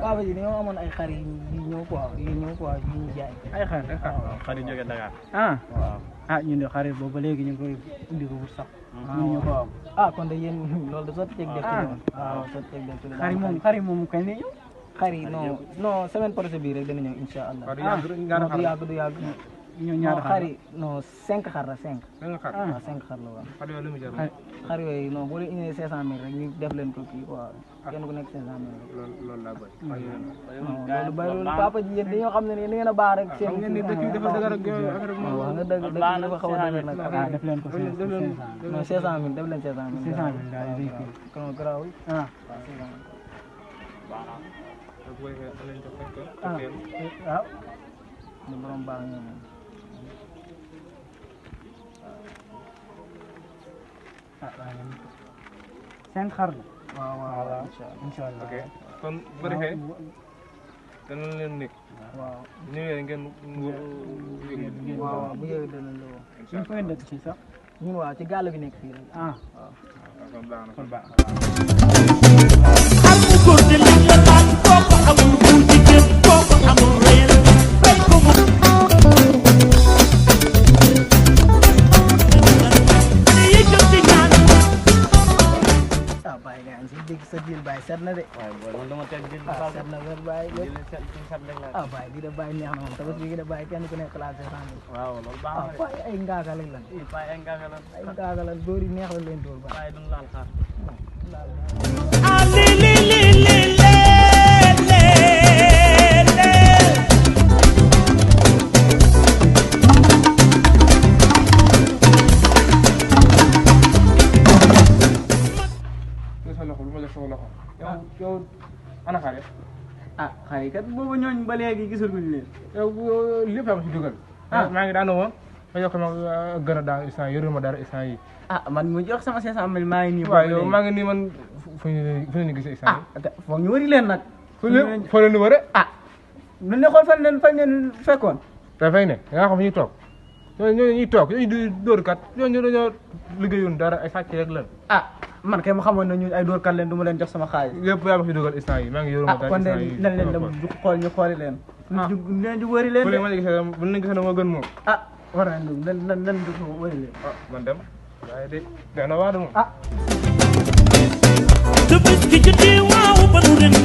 Papa ji dañoo amoon ay xar yu ñëw quoi yu ñu jaay. ay xar xar yi jóge Dakar. ah ñun de xarit boobu ba léegi ñu ngi koy indi ko pour sax. ñu ko am kon de yéen loolu de sotti ceeg def ci waaw sotti ceeg def ci xar yi moom kañ lay ñëw. xar yi non semaine prochaine bii rek dana ñëw incha allah. du yàgg ñu ñaar xar yi non 5 xar la 5. 5 xar waaw 5 xar la waaw. xar yooyu lu mu jar. xar yooyu non boo leen indee 500000 rek ñu def leen ko kii quoi kenn ku nekk 500000 rek. loolu laa bëri. loolu bay loolu papa ji yéen dañoo xam ne ni ngeen a baax rek. seen ngeen ni dëkk bi dafa dëgër ak yooyu affaire bi waaw nga dëgg dafa xaw a dëgër nag. def leen ko 500000 non 500000 def leen 500000. 500000 daal di kii kon garaaw yi. waaw. ñu borom baax ñoom moom. cinq xar la. waaw incha allah. ok kon bu ko defee danañ leen nekk. waaw ñëwee ngeen waaw bu yëgee danañ la woo. ñu koy dëkk ci sax. ñun waaw ci gàll bi nekk fii rek. waaw kon baax na kon baax na. am mu góor de liñ la laaj boo ko amul bu jigéen boo ko amul réel fay ko mu. Baye nga am si dégg sa diil Baye set na de. waaw man dama teg di set na wér Baye la. Baye di da Baye neex na moom tamit bi da Baye kenn ku nekk classe de santé. waaw loolu baax na Baye ay ngaaga lañ lan. Baye ay ngaaga lan. ay ngaaga lan góor yi neex la leen dóor Baye. Baye duñ laal xaar. ah li yow ana xale. xale yi kat boobu ñooñ ba léegi gisaguñ leen. yow lépp am si dugal. maa ngi daan woon ma jox ma gën a daal instant yorul ma dara instant yi. man mu jox sama 500000 maa ngi nii. waaw yow maa ngi nii man fu ñu gisee instant yi. foog ñu wëri leen nag. fu leen di wëre. lu ne xool fan leen fekkoon. dafay ne da ngaa xam ñu toog ñooñu ñuy toog ñooñu di dóor kat ñooñu dañoo liggéeyoon dara ay sàcc rek lan. man kay ma xamoon ne ñun ay dóorkat leen du ma leen jox sama xaalis. lépp yaa ma fi dugal instant yi maa ngi yoruma dara kon de nañ leen dem xool ñu xooli leen. leen di wëri leen de. bu leen gisee moo gën moom. war nañ leen di wëri leen. man dem waaye de dana waa de moom. te bis ki jotee waaw ba nu ren